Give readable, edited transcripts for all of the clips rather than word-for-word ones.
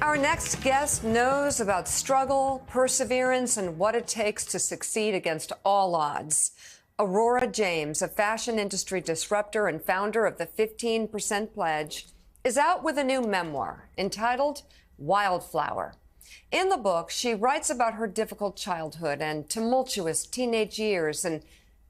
Our next guest knows about struggle, perseverance, and what it takes to succeed against all odds. Aurora James, a fashion industry disruptor and founder of the 15% Pledge, is out with a new memoir entitled Wildflower. In the book, she writes about her difficult childhood and tumultuous teenage years and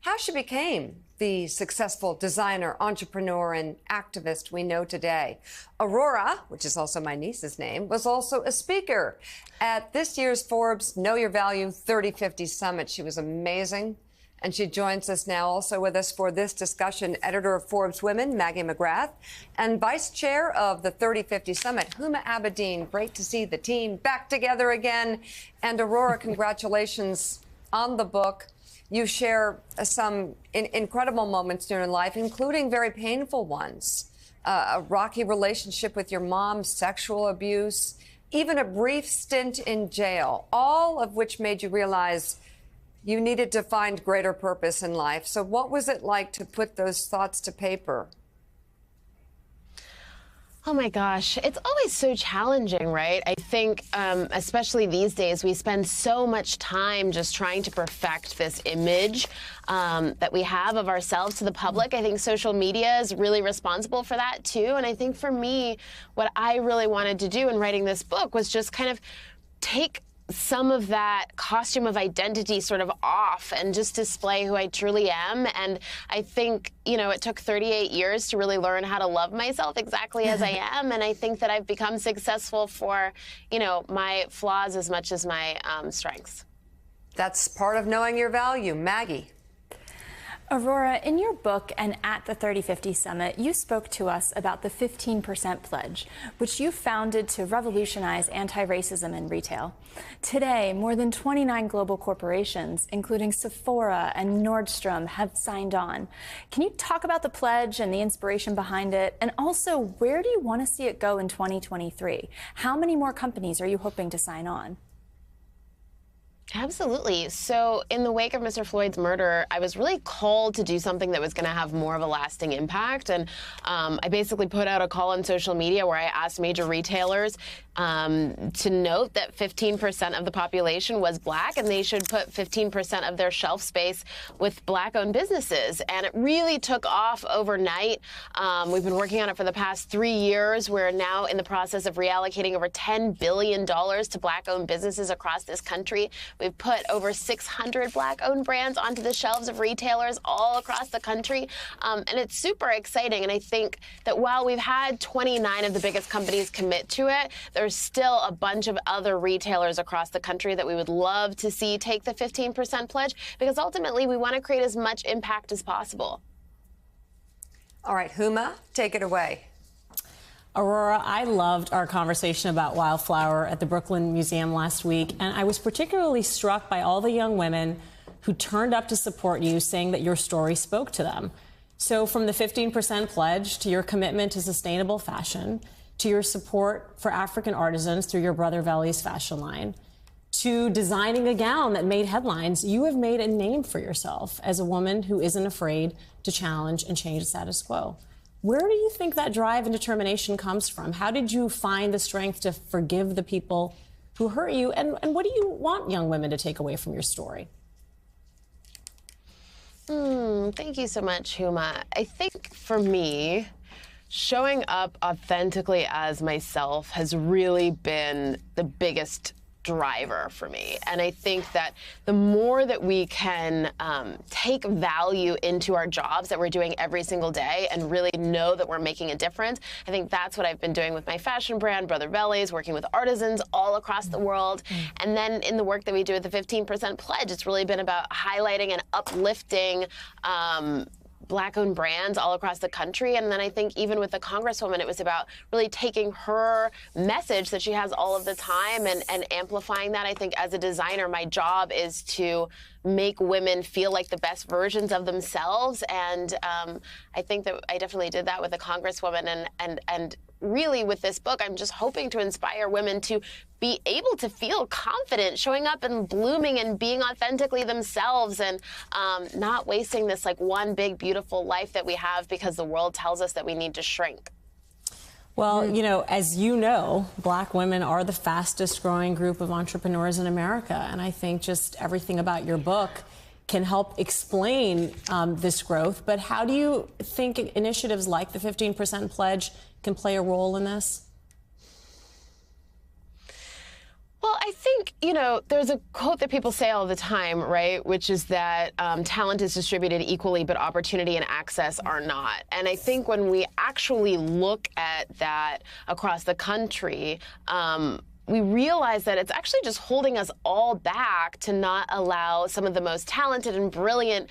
how she became the successful designer, entrepreneur, and activist we know today. Aurora, which is also my niece's name, was also a speaker at this year's Forbes Know Your Value 3050 Summit. She was amazing. And she joins us now, also with us for this discussion, editor of Forbes Women, Maggie McGrath, and vice chair of the 3050 Summit, Huma Abedin. Great to see the team back together again. And Aurora, congratulations on the book. You share some incredible moments during life, including very painful ones. A rocky relationship with your mom, sexual abuse, even a brief stint in jail, all of which made you realize you needed to find greater purpose in life. So what was it like to put those thoughts to paper? Oh my gosh, it's always so challenging, right? I think, especially these days, we spend so much time just trying to perfect this image that we have of ourselves to the public. I think social media is really responsible for that too. And I think for me, what I really wanted to do in writing this book was just kind of take some of that costume of identity sort of off and just display who I truly am. And I think, you know, it took 38 years to really learn how to love myself exactly as I am. And I think that I've become successful for, you know, my flaws as much as my strengths. That's part of knowing your value. Maggie. Aurora, in your book and at the 3050 Summit, you spoke to us about the 15% Pledge, which you founded to revolutionize anti-racism in retail. Today, more than 29 global corporations, including Sephora and Nordstrom, have signed on. Can you talk about the pledge and the inspiration behind it? And also, where do you want to see it go in 2023? How many more companies are you hoping to sign on? Absolutely. So in the wake of Mr. Floyd's murder, I was really called to do something that was going to have more of a lasting impact. And I basically put out a call on social media where I asked major retailers to note that 15% of the population was Black, and they should put 15% of their shelf space with Black-owned businesses. And it really took off overnight. We've been working on it for the past 3 years. We're now in the process of reallocating over $10 billion to Black-owned businesses across this country. We've put over 600 Black-owned brands onto the shelves of retailers all across the country. And it's super exciting. And I think that while we've had 29 of the biggest companies commit to it, there's still a bunch of other retailers across the country that we would love to see take the 15% pledge, because ultimately we want to create as much impact as possible. All right, Huma, take it away. Aurora, I loved our conversation about Wildflower at the Brooklyn Museum last week, and I was particularly struck by all the young women who turned up to support you, saying that your story spoke to them. So from the 15% pledge to your commitment to sustainable fashion, to your support for African artisans through your brother Veli's fashion line, to designing a gown that made headlines, you have made a name for yourself as a woman who isn't afraid to challenge and change the status quo. Where do you think that drive and determination comes from? How did you find the strength to forgive the people who hurt you? And what do you want young women to take away from your story? Thank you so much, Huma. I think for me, showing up authentically as myself has really been the biggest driver for me. And I think that the more that we can take value into our jobs that we're doing every single day and really know that we're making a difference, I think that's what I've been doing with my fashion brand, Brother Veli's, working with artisans all across the world. And then in the work that we do at the 15% Pledge, it's really been about highlighting and uplifting Black-owned brands all across the country. And then I think even with the Congresswoman, it was about really taking her message that she has all of the time and amplifying that. I think as a designer, my job is to make women feel like the best versions of themselves. And I think that I definitely did that with the Congresswoman. And really with this book, I'm just hoping to inspire women to be able to feel confident showing up and blooming and being authentically themselves and not wasting this like one big beautiful life that we have because the world tells us that we need to shrink. Well, you know, as you know, Black women are the fastest growing group of entrepreneurs in America. And I think just everything about your book can help explain this growth. But how do you think initiatives like the 15% pledge can play a role in this? Well, I think, you know, there's a quote that people say all the time, right, which is that talent is distributed equally, but opportunity and access are not. And I think when we actually look at that across the country, we realize that it's actually just holding us all back to not allow some of the most talented and brilliant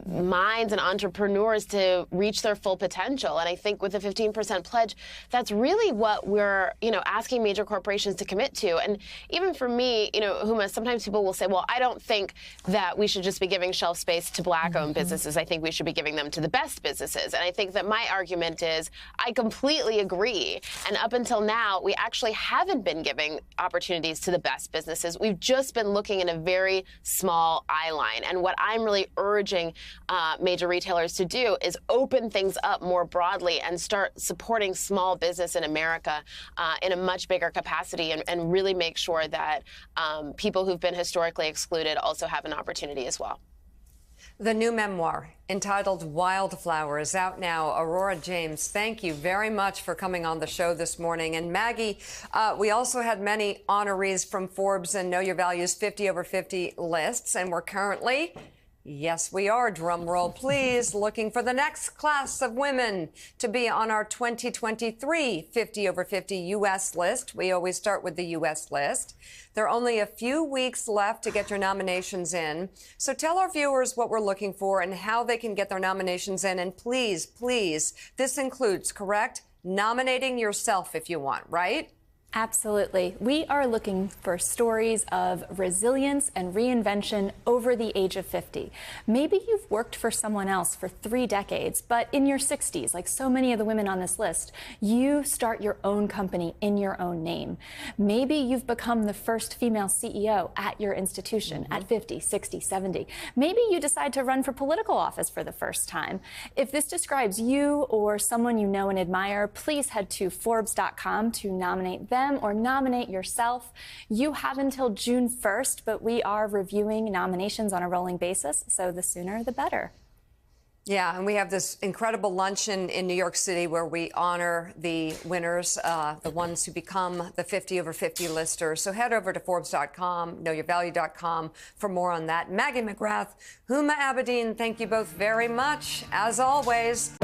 minds and entrepreneurs to reach their full potential. And I think with the 15% pledge, that's really what we're, you know, asking major corporations to commit to. And even for me, you know, Huma, sometimes people will say, well, I don't think that we should just be giving shelf space to Black-owned businesses. I think we should be giving them to the best businesses. And I think that my argument is I completely agree. And up until now, we actually haven't been giving opportunities to the best businesses. We've just been looking in a very small eye line. And what I'm really urging major retailers to do is open things up more broadly and start supporting small business in America in a much bigger capacity and really make sure that people who've been historically excluded also have an opportunity as well. The new memoir, entitled Wildflower, is out now. Aurora James, thank you very much for coming on the show this morning. And Maggie, we also had many honorees from Forbes and Know Your Value's 50 over 50 lists, and we're currently, yes, we are, drum roll please, looking for the next class of women to be on our 2023 50 over 50 U.S. list. We always start with the U.S. list. There are only a few weeks left to get your nominations in. So tell our viewers what we're looking for and how they can get their nominations in. And please, please, this includes, correct, nominating yourself if you want, right? Absolutely. We are looking for stories of resilience and reinvention over the age of 50. Maybe you've worked for someone else for 3 decades, but in your 60s, like so many of the women on this list, you start your own company in your own name. Maybe you've become the first female CEO at your institution at 50, 60, 70. Maybe you decide to run for political office for the first time. If this describes you or someone you know and admire, please head to Forbes.com to nominate them or nominate yourself. You have until June 1st, but we are reviewing nominations on a rolling basis, so the sooner the better. Yeah, and we have this incredible luncheon in New York City where we honor the winners, the ones who become the 50 over 50 listers. So head over to Forbes.com, knowyourvalue.com for more on that. Maggie McGrath, Huma Abedin, thank you both very much, as always.